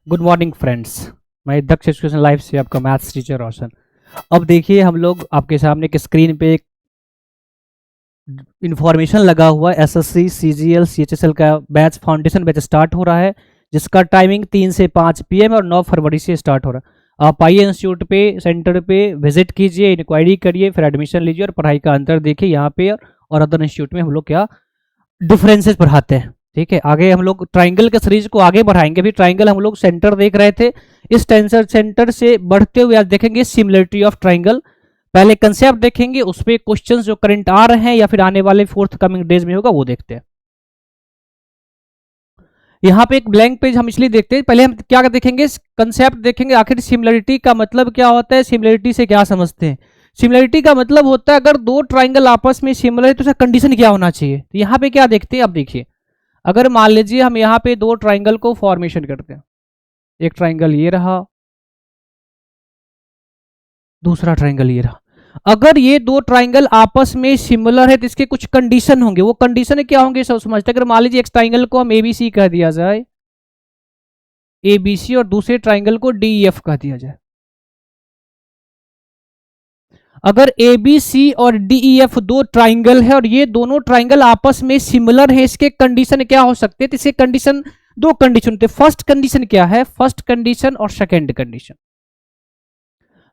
Good morning friends. मैं दक्ष education life से आपका मैथ्स टीचर रोशन। अब देखिए हम लोग आपके सामने एक स्क्रीन पे एक इंफॉर्मेशन लगा हुआ है। एसएससी सीजीएल सीएचएसएल का बैच फाउंडेशन बैच स्टार्ट हो रहा है, जिसका टाइमिंग 3 से 5 पीएम और 9 फरवरी से स्टार्ट हो रहा है। आप आइए इंस्टीट्यूट पे, सेंटर पे विजिट कीजिए, इंक्वायरी करिए, फिर एडमिशन लीजिए और पढ़ाई का अंतर देखिए यहाँ पे और अदर इंस्टीट्यूट में हम लोग क्या डिफरेंसेस पढ़ाते हैं। ठीक है, आगे हम लोग ट्राइंगल के सीरीज को आगे बढ़ाएंगे। अभी ट्राइंगल हम लोग सेंटर देख रहे थे, इस टेंसर सेंटर से बढ़ते हुए आज देखेंगे सिमिलरिटी ऑफ ट्राइंगल। पहले कंसेप्ट देखेंगे, उस पे क्वेश्चंस जो करंट आ रहे हैं या फिर आने वाले फोर्थ कमिंग डेज में होगा वो देखते हैं। यहाँ पे एक ब्लैंक पेज हम इसलिए देखते हैं, पहले हम क्या देखेंगे, कंसेप्ट देखेंगे, आखिर सिमिलरिटी का मतलब क्या होता है, सिमिलरिटी से क्या समझते हैं। सिमिलरिटी का मतलब होता है अगर दो ट्राइंगल आपस में सिमिलर है तो उसका कंडीशन क्या होना चाहिए। तो यहाँ पे क्या देखते हैं, अब देखिए अगर मान लीजिए हम यहाँ पे दो ट्राइंगल को फॉर्मेशन करते हैं, एक ट्राइंगल ये रहा, दूसरा ट्राइंगल ये रहा। अगर ये दो ट्राइंगल आपस में सिमिलर है तो इसके कुछ कंडीशन होंगे। वो कंडीशन क्या होंगे सब समझते हैं। अगर मान लीजिए एक ट्राइंगल को हम एबीसी कह दिया जाए, एबीसी, और दूसरे ट्राइंगल को डीईएफ कह दिया जाए। अगर ए बी सी और डी ई एफ दो ट्राइंगल है और ये दोनों ट्राइंगल आपस में सिमिलर है, इसके कंडीशन क्या हो सकते हैं। तो इसके कंडीशन, दो कंडीशन होते हैं। फर्स्ट कंडीशन क्या है, फर्स्ट कंडीशन और सेकेंड कंडीशन।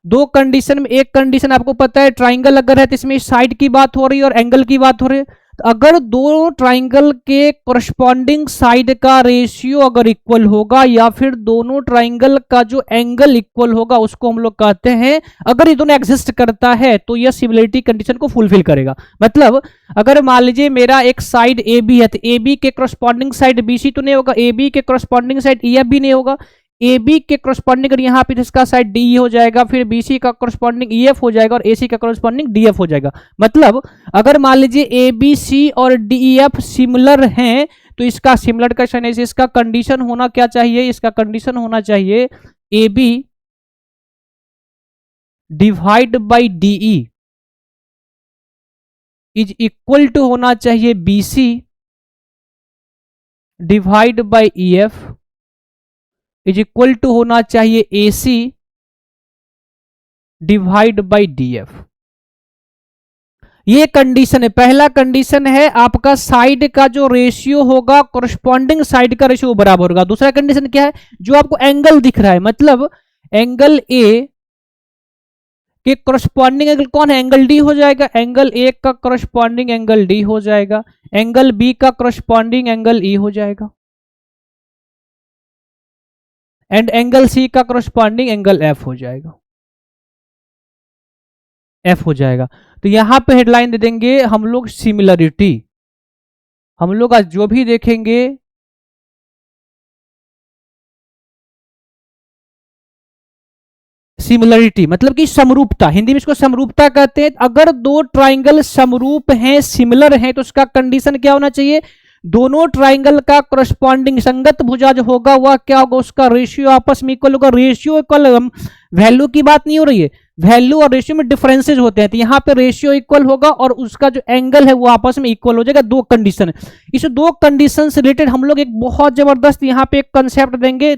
दो कंडीशन में एक कंडीशन आपको पता है, ट्राइंगल अगर है तो इसमें साइड की बात हो रही है और एंगल की बात हो रही है। तो अगर दो ट्राइंगल के कोरस्पॉन्डिंग साइड का रेशियो अगर इक्वल होगा या फिर दोनों ट्राइंगल का जो एंगल इक्वल होगा, उसको हम लोग कहते हैं, अगर ये दोनों एग्जिस्ट करता है तो यह सिमिलरिटी कंडीशन को फुलफिल करेगा। मतलब अगर मान लीजिए मेरा एक साइड ए बी है तो ए बी के कोरस्पॉन्डिंग साइड बी सी तो नहीं होगा, ए बी के कोरस्पॉन्डिंग साइड ई एफ भी नहीं होगा। ए बी के कोरस्पॉन्डिंग अगर यहाँ पे इसका साइड डी हो जाएगा, फिर बी सी का कोरस्पॉन्डिंग ई एफ हो जाएगा और ए सी का कोरस्पॉन्डिंग डी एफ हो जाएगा। मतलब अगर मान लीजिए ए बी सी और डी ई एफ सिमिलर हैं तो इसका सिमिलर क्वेश्चन है, इसका कंडीशन होना क्या चाहिए, इसका कंडीशन होना चाहिए A B divide by DE is equal to होना चाहिए B C divide by E F is equal to होना चाहिए A C divide by D F. ये कंडीशन है, पहला कंडीशन है आपका साइड का जो रेशियो होगा, कोरस्पॉन्डिंग साइड का रेशियो बराबर होगा। दूसरा कंडीशन क्या है, जो आपको एंगल दिख रहा है, मतलब एंगल ए के कोरस्पॉन्डिंग एंगल कौन है, एंगल डी हो जाएगा। एंगल ए का कोरस्पॉन्डिंग एंगल डी हो जाएगा, एंगल बी का कोरस्पॉन्डिंग एंगल ई हो जाएगा, एंड एंगल सी का कोरस्पॉन्डिंग एंगल एफ हो जाएगा, एफ हो जाएगा। तो यहां पे हेडलाइन दे देंगे हम लोग सिमिलरिटी। हम लोग आज जो भी देखेंगे सिमिलरिटी मतलब कि समरूपता, हिंदी में इसको समरूपता कहते हैं। अगर दो ट्राइंगल समरूप हैं, सिमिलर हैं, तो उसका कंडीशन क्या होना चाहिए, दोनों ट्राइंगल का करस्पॉन्डिंग संगत भुजा जो होगा वह क्या होगा, उसका रेशियो आपस में इक्वल होगा। रेशियो इक्वल, वैल्यू की बात नहीं हो रही है, वैल्यू और रेशियो में डिफरेंसेज होते हैं। तो यहाँ पे रेशियो इक्वल होगा और उसका जो एंगल है वो आपस में इक्वल हो जाएगा। दो कंडीशन, इस दो कंडीशन से रिलेटेड हम लोग एक बहुत जबरदस्त यहाँ पे एक कंसेप्ट देंगे,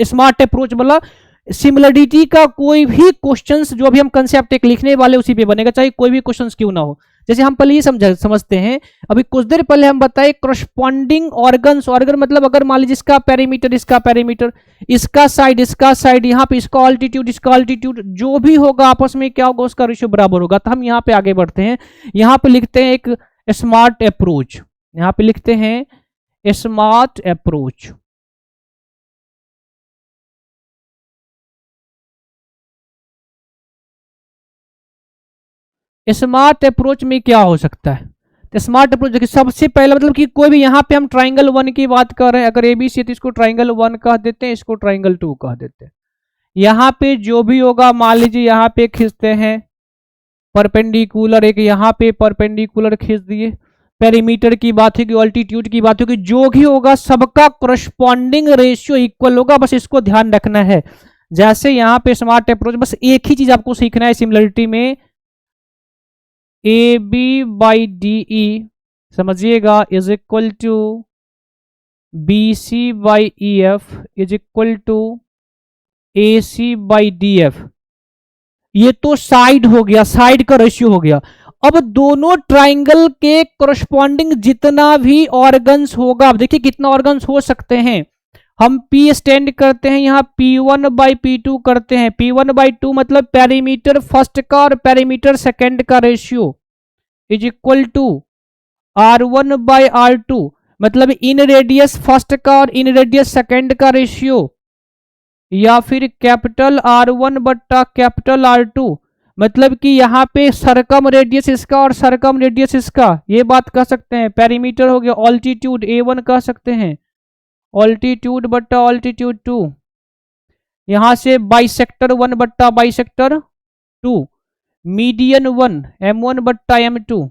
स्मार्ट अप्रोच वाला। सिमिलरिटी का कोई भी क्वेश्चंस जो अभी हम कंसेप्ट एक लिखने वाले उसी पे बनेगा, चाहे कोई भी क्वेश्चंस क्यों ना हो। जैसे हम पहले ये समझते हैं, अभी कुछ देर पहले हम बताए करस्पॉन्डिंग ऑर्गन्स। ऑर्गन मतलब अगर मान लीजिए इसका पैरामीटर, इसका पैरामीटर, इसका साइड, यहाँ पे इसका ऑल्टीट्यूड, इसका ऑल्टीट्यूड, जो भी होगा आपस में क्या होगा, उसका रेशियो बराबर होगा। तो हम यहाँ पे आगे बढ़ते हैं, यहाँ पे लिखते हैं एक स्मार्ट अप्रोच, यहाँ पे लिखते हैं स्मार्ट अप्रोच। स्मार्ट अप्रोच में क्या हो सकता है, तो स्मार्ट अप्रोच देखिए सबसे पहला मतलब कि कोई भी, यहाँ पे हम ट्राइंगल वन की बात कर रहे हैं, अगर एबीसी तो इसको ट्राइंगल वन कह देते हैं, इसको ट्राइंगल टू कह देते हैं। यहाँ पे जो भी होगा, मान लीजिए यहाँ पे खींचते हैं परपेंडिकुलर, एक यहाँ पे परपेंडिकुलर खींच दिए, पेरीमीटर की बात होगी, ऑल्टीट्यूड की बात होगी, जो भी होगा सबका करस्पॉन्डिंग रेशियो इक्वल होगा। बस इसको ध्यान रखना है। जैसे यहाँ पे स्मार्ट अप्रोच, बस एक ही चीज आपको सीखना है सिमिलरिटी में, A B by D E समझिएगा is equal to BC by EF is equal to AC by DF। ये तो साइड हो गया, साइड का रेशियो हो गया। अब दोनों ट्राइंगल के कोरस्पॉन्डिंग जितना भी ऑर्गन्स होगा, अब देखिए कितना ऑर्गन्स हो सकते हैं। हम P स्टैंड करते हैं, यहाँ P1 बाई P2 करते हैं। P1 बाई 2 मतलब पेरीमीटर फर्स्ट का और पेरीमीटर सेकेंड का ratio is equal to R1 by R2 मतलब इन रेडियस फर्स्ट का और इन रेडियस सेकेंड का रेशियो, या फिर कैपिटल R1 बट्टा कैपिटल R2 मतलब कि यहाँ पे सरकम रेडियस इसका और सरकम रेडियस इसका, ये बात कह सकते हैं। पेरीमीटर हो गया ऑल्टीट्यूड A1 कह सकते हैं, ऑल्टीट्यूड बट्टा ऑल्टीट्यूड 2, यहां से बाइसेक्टर 1 बट्टा बाइसेक्टर 2, मीडियन 1 M1 बट्टा M2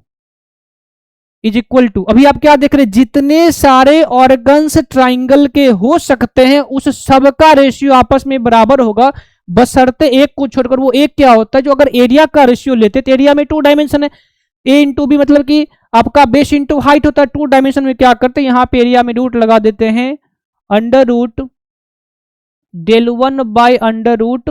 इज इक्वल टू, अभी आप क्या देख रहे हैं, जितने सारे ऑर्गन्स ट्राइंगल के हो सकते हैं उस सब का रेशियो आपस में बराबर होगा, बशर्ते एक को छोड़कर। वो एक क्या होता है, जो अगर एरिया का रेशियो लेते तो एरिया में 2 डायमेंशन है, A इंटू बी मतलब कि आपका बेस इंटू हाइट होता है। 2 डायमेंशन में क्या करते हैं, यहाँ पे एरिया में रूट लगा देते हैं, under root del1 by under root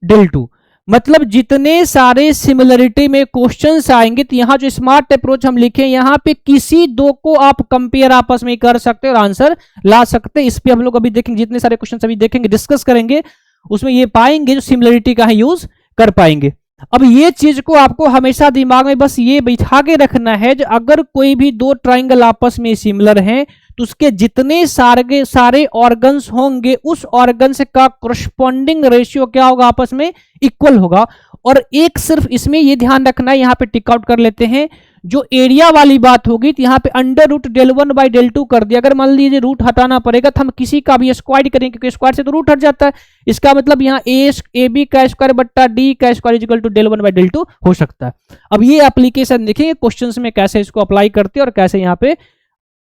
del2। मतलब जितने सारे सिमिलरिटी में क्वेश्चंस आएंगे तो यहाँ जो स्मार्ट अप्रोच हम लिखे यहाँ पे किसी दो को आप कंपेयर आपस में कर सकते हैं और आंसर ला सकते हैं। इस पे हम लोग अभी देखेंगे, जितने सारे क्वेश्चंस अभी देखेंगे, डिस्कस करेंगे, उसमें ये पाएंगे जो सिमिलरिटी का है यूज कर पाएंगे। अब ये चीज को आपको हमेशा दिमाग में बस ये बैठा के रखना है, जो अगर कोई भी दो ट्राइंगल आपस में सिमिलर हैं तो उसके जितने सारे ऑर्गन्स होंगे उस ऑर्गन्स का करस्पॉन्डिंग रेशियो क्या होगा, आपस में इक्वल होगा। और एक सिर्फ इसमें ये ध्यान रखना है, यहाँ पे टिक आउट कर लेते हैं, जो एरिया वाली बात होगी तो यहाँ पे under root del1 by del2 कर दिया। अगर मान लीजिए रूट हटाना पड़ेगा तो हम किसी का भी स्क्वायर करेंगे, क्योंकि स्क्वायर से तो रूट हट जाता है। इसका मतलब यहाँ ए बी का स्क्वायर बट्टा डी का square equal to del1 by del2 हो सकता है। अब ये एप्लीकेशन देखेंगे क्वेश्चंस में कैसे इसको अप्लाई करते हैं और कैसे यहाँ पे,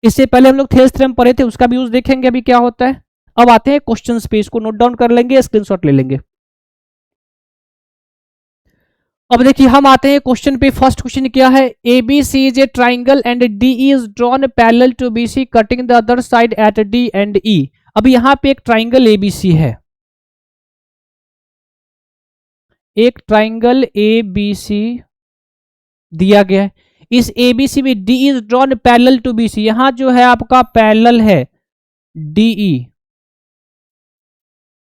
इससे पहले हम लोग थेल्स थ्योरम पढ़े थे, उसका भी यूज देखेंगे अभी क्या होता है। अब आते हैं क्वेश्चंस पे, इसको नोट डाउन कर लेंगे, स्क्रीनशॉट ले लेंगे। अब देखिए हम आते हैं क्वेश्चन पे। फर्स्ट क्वेश्चन क्या है, A B C is a triangle and D is drawn parallel to B C cutting the other side at D and E. अब यहाँ पे एक ट्राइंगल ए बी सी है, एक ट्राइंगल ए बी सी दिया गया है। इस ए बी सी में D is drawn parallel to B C, यहां जो है आपका पैरेलल है DE,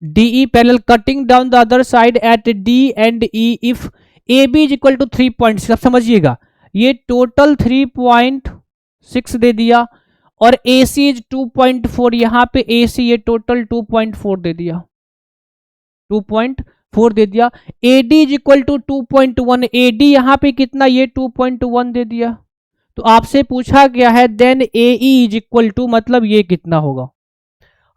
DE parallel cutting down the other side at D and E if A B is equal to 3.6। अब समझिएगा ये टोटल 3.6 दे दिया और ए सी इज 2.4, यहां पे ए सी ये टोटल 2.4 दे दिया, 2.4 दे दिया। AD is equal to 2.1, AD यहां पे कितना, ये 2.1 दे दिया। तो आपसे पूछा गया है then AE is equal to, मतलब ये कितना होगा।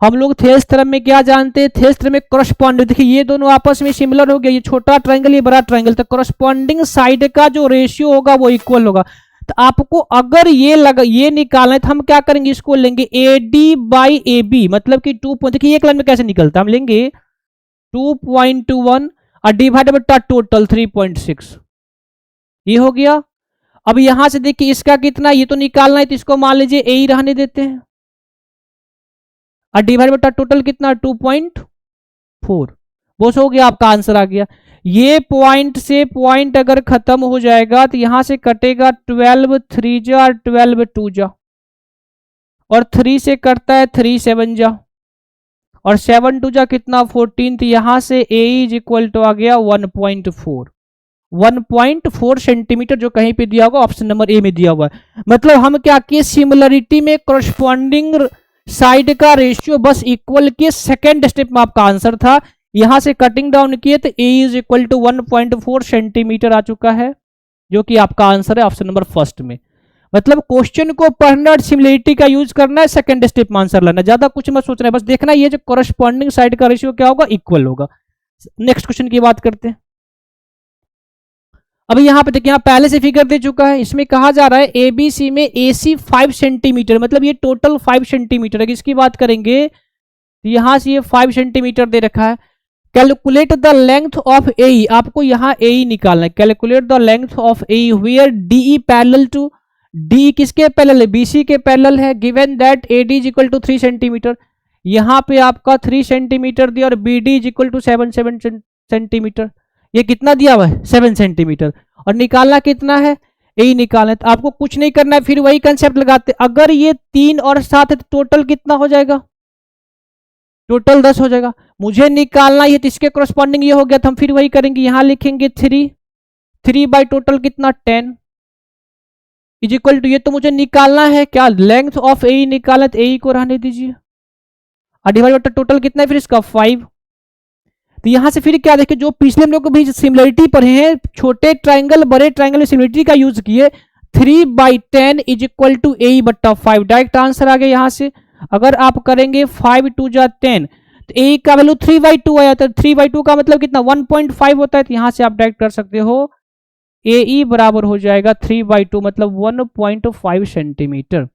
हम लोग थेल्स थ्योरम में क्या जानते हैं, थेल्स थ्योरम में करस्पॉन्डिंग, देखिए ये दोनों आपस में सिमिलर हो गया, ये छोटा ट्राइंगल ये बड़ा ट्राइंगल, तो करस्पॉन्डिंग साइड का जो रेशियो होगा वो इक्वल होगा। तो आपको अगर ये निकालना है तो हम क्या करेंगे, इसको लेंगे AD बाई AB मतलब कि 2, देखिए एक लाइन में कैसे निकलता है, हम लेंगे 2.1 और डिवाइड बटा टोटल 3.6, ये हो गया। अब यहां से देखिए इसका कितना, ये तो निकालना है तो इसको मान लीजिए ए ही रहने देते हैं, और डिवाइड बटा टोटल कितना 2.4, बस हो गया, आपका आंसर आ गया। ये पॉइंट से पॉइंट अगर खत्म हो जाएगा तो यहां से कटेगा 12 3 जा और 12 2 जा, और 3 से कटता है 3 7 जा, और 7 2 जा कितना 14, तो यहां से ए इज इक्वल टू आ गया 1.4 सेंटीमीटर, जो कहीं पे दिया होगा ऑप्शन नंबर ए में दिया हुआ है। मतलब हम क्या किए, सिमिलरिटी में करस्पॉन्डिंग साइड का रेशियो बस इक्वल किए, सेकेंड स्टेप में आपका आंसर था। यहां से कटिंग डाउन किए तो ए इज इक्वल टू 1.4 सेंटीमीटर आ चुका है, जो कि आपका आंसर है ऑप्शन नंबर फर्स्ट में। मतलब क्वेश्चन को पढ़ना और सिमिलरिटी का यूज करना है, सेकंड स्टेप में आंसर लाना, ज्यादा कुछ मत सोचना है, बस देखना ये जो करस्पॉन्डिंग साइड का रेशियो क्या होगा, इक्वल होगा। नेक्स्ट क्वेश्चन की बात करते हैं। अभी यहां पे देखिए, यहां पहले से फिगर दे चुका है, इसमें कहा जा रहा है एबीसी में एसी 5 सेंटीमीटर, मतलब ये टोटल 5 सेंटीमीटर है। इसकी बात करेंगे तो यहां से ये 5 सेंटीमीटर दे रखा है। Calculate the length of AE, आपको यहां एई निकालना है। Calculate the length of AE where DE parallel to D किसके पैरेलल है, बीसी के पैरेलल है। Given that AD is equal to 3 centimetre, यहाँ पे आपका 3 सेंटीमीटर दिया और B D is equal to 7 centimetre. ये कितना दिया हुआ है, 7 सेंटीमीटर। और निकालना कितना है, यही निकालना है। तो आपको कुछ नहीं करना है, फिर वही कंसेप्ट लगाते। अगर ये 3 और 7 है तो टोटल कितना हो जाएगा, टोटल 10 हो जाएगा। मुझे निकालना है तो इसके करस्पॉन्डिंग ये हो गया, तो हम फिर वही करेंगे। यहां लिखेंगे 3 बाई टोटल कितना 10 इज इक्वल टू, ये तो मुझे निकालना है क्या, लेंथ ऑफ ए निकालना, तो ए को रहने दीजिए। और डिवाइड बाय टोटल कितना है फिर इसका 5। तो यहां से फिर क्या देखिए, जो पिछले हम लोग को भी सिमिलरिटी पढ़े हैं, छोटे ट्राइंगल बड़े ट्राइंगल में सिमिलरिटी का यूज किए। 3/10 इज इक्वल टू ए बट्टा 5, डायरेक्ट आंसर आ गया यहां से। अगर आप करेंगे 5 2 जा 10, तो ए का वैल्यू 3/2 आया, तो 3/2 का मतलब कितना 1.5 होता है। तो यहां से आप डायरेक्ट कर सकते हो ए ई बराबर हो जाएगा 3/2 मतलब 1.5 सेंटीमीटर।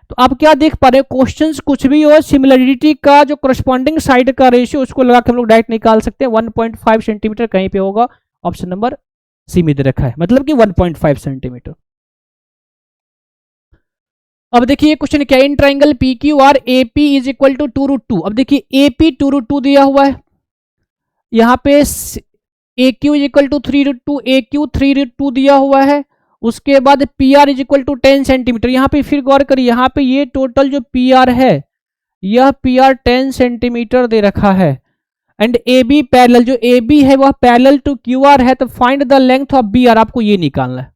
तो आप क्या देख पा रहे हो, क्वेश्चंस कुछ भी हो, सिमिलरिटी का जो करस्पॉन्डिंग साइड का रेशियो उसको लगा के हम लोग डायरेक्ट निकाल सकते हैं। 1.5 सेंटीमीटर कहीं पे होगा, ऑप्शन नंबर सी में दे रखा है, मतलब कि 1.5 सेंटीमीटर। अब देखिए क्वेश्चन क्या है, in triangle P Q R A P is equal to 2√2। अब देखिए ए पी 2√2 दिया हुआ है, यहाँ पे A Q is equal to 3√2, A Q 3√2 दिया हुआ है। उसके बाद P R is equal to 10 centimetre. यहाँ पे फिर गौर करिए, यहाँ पे ये टोटल जो पी आर है, यह पी आर 10 सेंटीमीटर दे रखा है। एंड ए बी पैरेलल, जो ए बी है वह पैरेलल टू क्यू आर है। तो find the length of B R, आपको ये निकालना है,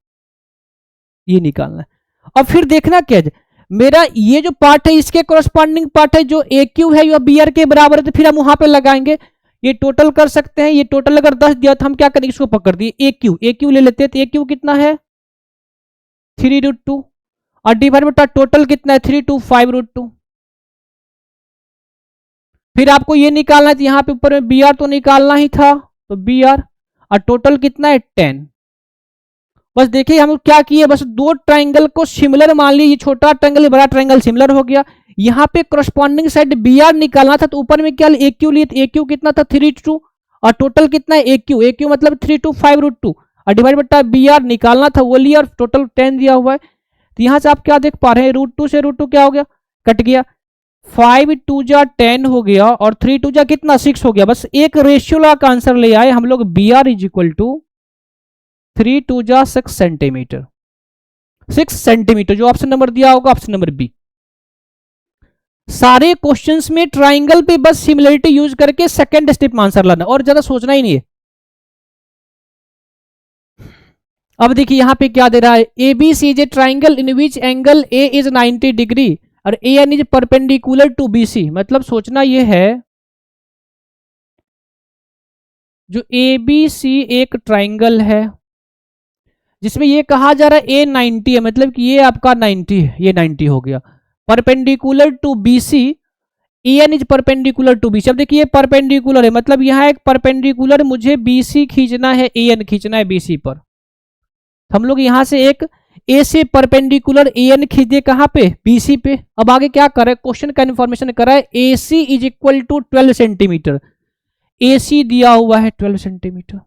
ये निकालना है। अब फिर देखना क्या है, मेरा ये जो पार्ट है इसके कॉरस्पॉन्डिंग पार्ट है, जो ए क्यू है यह बी आर के बराबर है, तो फिर हम वहां पे लगाएंगे। ये टोटल कर सकते हैं, ये टोटल अगर 10 दिया तो हम क्या करेंगे, इसको पकड़ दिए ए क्यू ले लेते हैं। तो ए क्यू कितना है 3√2 और डिवाइड बटा टोटल कितना है 3/5√2। फिर आपको ये निकालना है, यहाँ पे ऊपर में बी आर तो निकालना ही था, तो बी आर और टोटल कितना है 10। बस देखिए हम क्या किए, बस दो ट्राइंगल को सिमिलर मान ली, ये छोटा ट्राइंगल बड़ा ट्राइंगल सिमिलर हो गया। यहाँ पे करस्पॉन्डिंग साइड बी आर निकालना था, तो ऊपर में क्या ए क्यू लिए, ए क्यू कितना था 3/2 और टोटल कितना है ए क्यू मतलब 3/5√2 और डिवाइड बटा बी आर निकालना था, वो लिया और टोटल 10 दिया हुआ है। तो यहाँ से आप क्या देख पा रहे हैं, √2 से √2 क्या हो गया, कट गया। 5 2 जा 10 हो गया और 3 2 जा कितना 6 हो गया। बस एक रेशियो लगा का आंसर ले आए हम लोग, B R is equal to 3 2 जा 6 सेंटीमीटर, 6 सेंटीमीटर जो ऑप्शन नंबर दिया होगा, ऑप्शन नंबर बी। सारे क्वेश्चंस में ट्राइंगल पे बस सिमिलरिटी यूज करके सेकंड स्टेप में आंसर लाना और ज्यादा सोचना ही नहीं है। अब देखिए यहां पे क्या दे रहा है, A B C is a triangle in which angle A is 90 degree और A N is perpendicular to B C. मतलब सोचना यह है, जो ए बी सी एक ट्राइंगल है जिसमें ये कहा जा रहा है ए 90 है, मतलब कि ये आपका 90 है, ये 90 हो गया। Perpendicular to B C, A N is perpendicular to B C. अब देखिए ये परपेंडिकुलर है, मतलब यहाँ एक परपेंडिकुलर मुझे बी सी खींचना है, ए एन खींचना है बी सी पर। हम लोग यहां से एक ए से परपेंडिकुलर ए एन खींच दिए, कहां पे, बी सी पे। अब आगे क्या कर रहा है, क्वेश्चन का इन्फॉर्मेशन कर रहा है A C is equal to 12 centimetre. A C दिया हुआ है 12 सेंटीमीटर।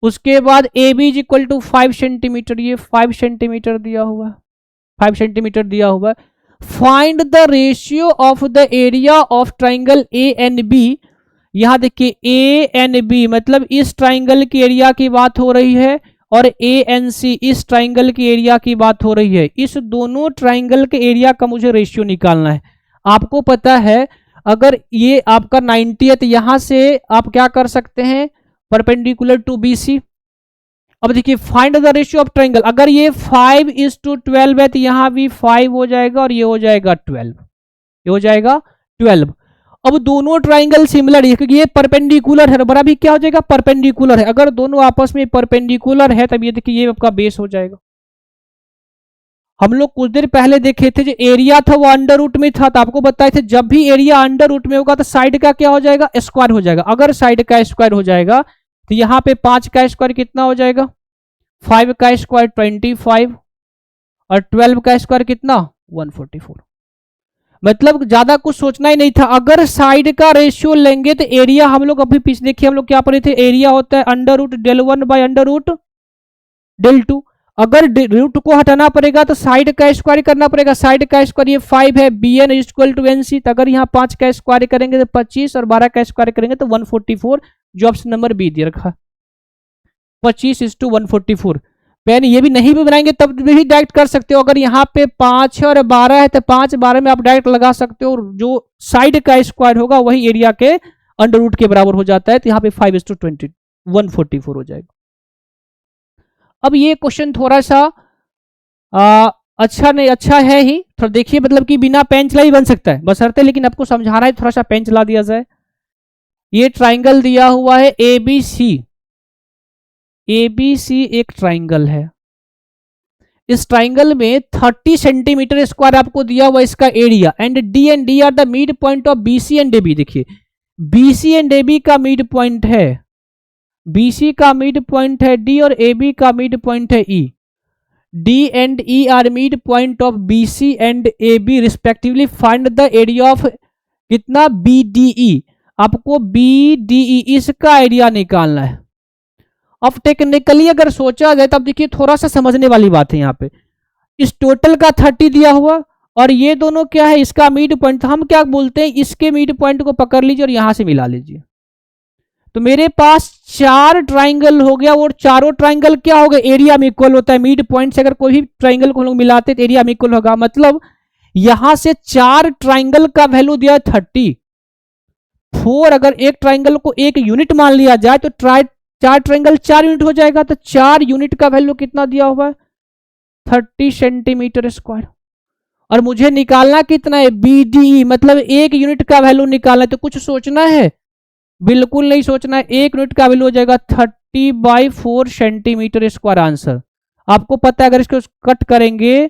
उसके बाद A B is equal to 5 centimetre, ये 5 सेंटीमीटर दिया हुआ है, 5 सेंटीमीटर दिया हुआ है। Find the ratio of the area of triangle A N B. यहां देखिए ए एन बी मतलब इस ट्राइंगल की एरिया की बात हो रही है और ए एन सी इस ट्राइंगल की एरिया की बात हो रही है। इस दोनों ट्राइंगल के एरिया का मुझे रेशियो निकालना है। आपको पता है अगर ये आपका 90 है तो यहां से आप क्या कर सकते हैं, परपेंडिकुलर टू बी सी। अब देखिए find the ratio of triangle, अगर ये 5:12 है तो यहां भी 5 हो जाएगा और ये हो जाएगा 12, ये हो जाएगा 12। अब दोनों ट्राइंगल सिमिलर है क्योंकि ये परपेंडिकुलर है, बड़ा भी क्या हो जाएगा, परपेंडिकुलर है। अगर दोनों आपस में परपेंडिकुलर है तब ये देखिए ये आपका बेस हो जाएगा। हम लोग कुछ देर पहले देखे थे जो एरिया था वो अंडर रूट में था, तो आपको बताए थे जब भी एरिया अंडर रूट में होगा तो साइड का क्या हो जाएगा, स्क्वायर हो जाएगा। अगर साइड का स्क्वायर हो जाएगा तो यहाँ पे 5 का स्क्वायर कितना हो जाएगा, 5 का स्क्वायर 25 और 12 का स्क्वायर कितना 144। मतलब ज्यादा कुछ सोचना ही नहीं था। अगर साइड का रेशियो लेंगे तो एरिया, हम लोग अभी पीछे देखिए हम लोग क्या पढ़े थे, एरिया होता है under root del 1 by under root del 2। अगर रूट को हटाना पड़ेगा तो साइड का स्क्वायर करना पड़ेगा, साइड का स्क्वायर ये 5 है, B N equal to N C, तो अगर यहाँ 5 का स्क्वायर करेंगे तो 25 और 12 का स्क्वायर करेंगे तो 144, जो ऑप्शन नंबर बी दे रखा 25:144। पेन ये भी नहीं भी बनाएंगे तब भी डायरेक्ट कर सकते हो, अगर यहाँ पे 5 है और 12 है तो 5 12 में आप डायरेक्ट लगा सकते हो, जो साइड का स्क्वायर होगा वही एरिया के अंडर रूट के बराबर हो जाता है, तो यहाँ पे 5:20 144 हो जाएगा। अब ये क्वेश्चन थोड़ा सा अच्छा नहीं, अच्छा है ही, थोड़ा देखिए, मतलब कि बिना पेन चला ही बन सकता है बशर्ते, लेकिन आपको समझाना है थोड़ा सा पेन चला दिया जाए। ये ट्राइंगल दिया हुआ है एबीसी, एबीसी एक ट्राइंगल है, इस ट्राइंगल में 30 सेंटीमीटर स्क्वायर आपको दिया हुआ इसका area, and D are the mid point of BC and AB. देखिए बीसी एंड एबी का मिड पॉइंट है, बीसी का मिड पॉइंट है डी और एबी का मिड पॉइंट है E. D and E are mid point of BC and AB respectively, find the area of कितना BDE. आपको बीडीई इसका एरिया निकालना है। अब टेक्निकली अगर सोचा जाए तब देखिए थोड़ा सा समझने वाली बात है, यहाँ पे इस टोटल का 30 दिया हुआ और ये दोनों क्या है इसका मिड पॉइंट, हम क्या बोलते हैं इसके मिड पॉइंट को पकड़ लीजिए और यहां से मिला लीजिए, तो मेरे पास 4 ट्राइंगल हो गया, और चारों ट्राइंगल क्या हो गए एरिया में इक्वल होता है। मिड पॉइंट से अगर कोई भी ट्राइंगल को लोग मिलाते तो एरिया में इक्वल होगा, मतलब यहां से 4 ट्राइंगल का वैल्यू दिया 34। अगर एक ट्राइंगल को एक यूनिट मान लिया जाए तो 4 ट्राइंगल 4 यूनिट हो जाएगा, तो 4 यूनिट का वैल्यू कितना दिया हुआ है 30 सेंटीमीटर स्क्वायर। और मुझे निकालना कितना है बीडीई, मतलब एक यूनिट का वैल्यू निकालना है, तो कुछ सोचना है बिल्कुल नहीं सोचना है, एक यूनिट का वैल्यू हो जाएगा 30/4 सेंटीमीटर स्क्वायर आंसर। आपको पता है अगर इसको कट करेंगे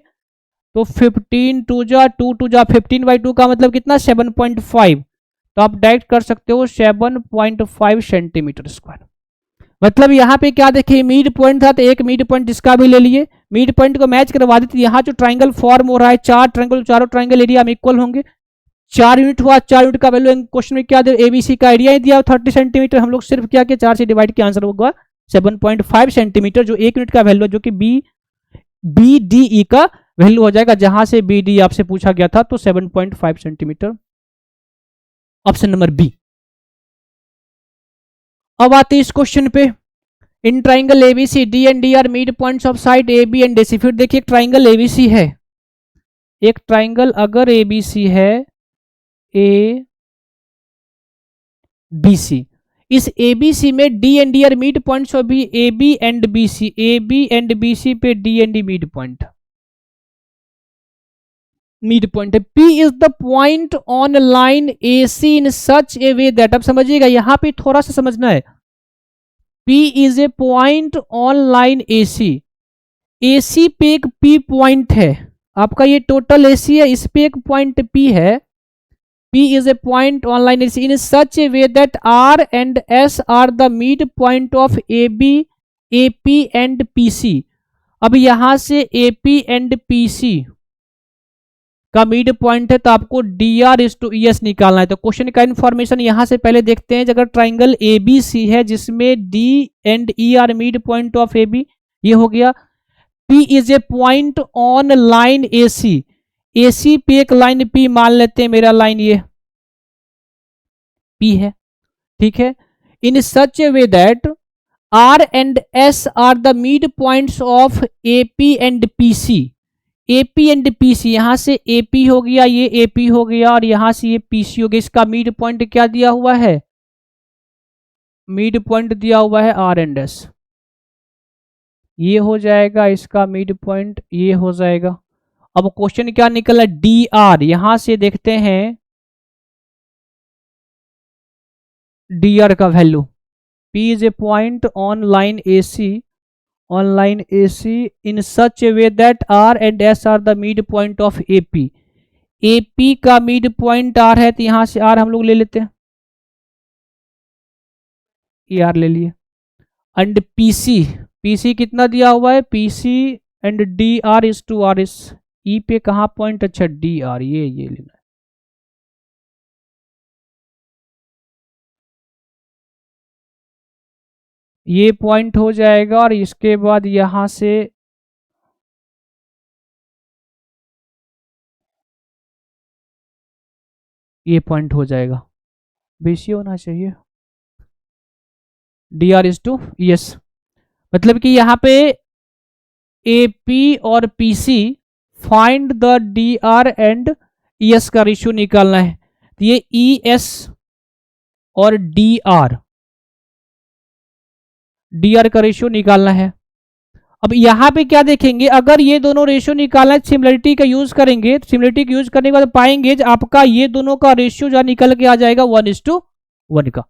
तो 15 2 जा 2 2 जा 15/2 का मतलब कितना 7.5, तो आप डायरेक्ट कर सकते हो 7.5 सेंटीमीटर स्क्वायर। मतलब यहाँ पे क्या देखिए मिड पॉइंट था तो एक मिड पॉइंट इसका भी ले लिए, मिड पॉइंट को मैच करवा देते, यहाँ जो ट्राइंगल फॉर्म हो रहा है 4 ट्राइंगल, चारों ट्राइंगल एरिया में इक्वल होंगे, 4 यूनिट हुआ, 4 यूनिट का वैल्यू क्वेश्चन में क्या दे एबीसी का एरिया ही दिया 30 सेंटीमीटर, हम लोग सिर्फ क्या किया 4 से डिवाइड किया, आंसर होगा 7.5 सेंटीमीटर, जो एक यूनिट का वैल्यू जो कि बी डी ई का वैल्यू हो जाएगा, जहां से बी डी आपसे पूछा गया था, तो 7.5 सेंटीमीटर, ऑप्शन नंबर बी। अब आते इस क्वेश्चन पे, in triangle ABC D and D are mid points of side A B and C. फिर देखिए ट्राइंगल एबीसी है, एक ट्राइंगल अगर एबीसी है ए बी सी, इस एबीसी में D and D are mid points और भी A B and B C, A B and B C पे D and D mid point, mid point है। P is the point on line AC in such a way that, अब समझिएगा यहां पे थोड़ा सा समझना है, P is a point on line AC, AC पे एक P पॉइंट है, आपका ये टोटल AC है, इस पे एक पॉइंट P है, P is a point on line AC in such a way that R and S are the midpoint of AB, AP and PC। अब यहां से AP and PC का मिड पॉइंट है, तो आपको DR/ES निकालना है। तो क्वेश्चन का इंफॉर्मेशन यहां से पहले देखते हैं, अगर ट्राइंगल ABC है जिसमें D and E are mid point of AB, ये हो गया। P is a point on line AC, AC पे एक लाइन P मान लेते हैं, मेरा लाइन ये P है, ठीक है। In such a way that R and S are the mid points of AP and PC, AP and PC, यहां से AP हो गया, ये AP हो गया और यहां से ये PC हो गया, इसका मिड पॉइंट क्या दिया हुआ है, मिड पॉइंट दिया हुआ है R एंड S, ये हो जाएगा इसका मिड पॉइंट, ये हो जाएगा। अब क्वेश्चन क्या निकला DR, यहां से देखते हैं DR का value, P is a point on line AC, on line AC in such a way that R and S are the midpoint of AP, AP का मिड पॉइंट R है, तो यहां से R हम लोग ले लेते हैं, ये R ले लिए, एंड PC, PC कितना दिया हुआ है, PC and DR is to R is E पे कहाँ पॉइंट, अच्छा DR, ये लेना है, ये पॉइंट हो जाएगा और इसके बाद यहां से ये पॉइंट हो जाएगा, बीसी होना चाहिए, DR इज टू ES। मतलब कि यहाँ पे AP और PC find the DR and ES का रेशियो निकालना है। तो ये ES और DR का रेशियो निकालना है। अब यहाँ पे क्या देखेंगे, अगर ये दोनों रेशियो निकालना है, सिमिलरिटी का यूज करेंगे, तो सिमिलरिटी का यूज करने के बाद पाएंगे आपका ये दोनों का रेशियो जो निकल के आ जाएगा 1:1 का।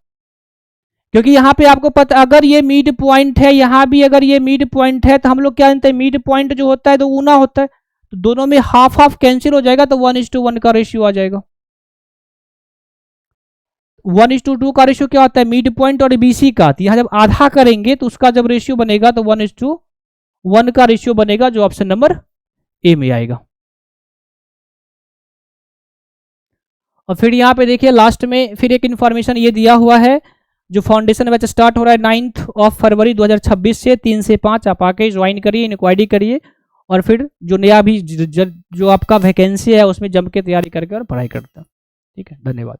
क्योंकि यहाँ पे आपको पता, अगर ये मिड पॉइंट है, यहाँ भी अगर ये मिड पॉइंट है, तो हम लोग क्या जानते हैं, मिड पॉइंट जो होता है तो ऊना होता है, तो दोनों में हाफ हाफ कैंसिल हो जाएगा, तो 1:1 का रेशियो आ जाएगा। 1:2 का रेशियो क्या होता है, मिड पॉइंट और BC का। तो यहाँ जब आधा करेंगे तो उसका जब रेशियो बनेगा तो 1:1 का रेशियो बनेगा, जो ऑप्शन नंबर ए में आएगा। और फिर यहाँ पे देखिए लास्ट में फिर एक इंफॉर्मेशन ये दिया हुआ है, जो फाउंडेशन बैच स्टार्ट हो रहा है 9 फरवरी 2026 से 3 से 5, आप आके ज्वाइन करिए, इंक्वायरी करिए, और फिर जो नया भी जो आपका वैकेंसी है उसमें जम के तैयारी करके और पढ़ाई करता है। ठीक है, धन्यवाद।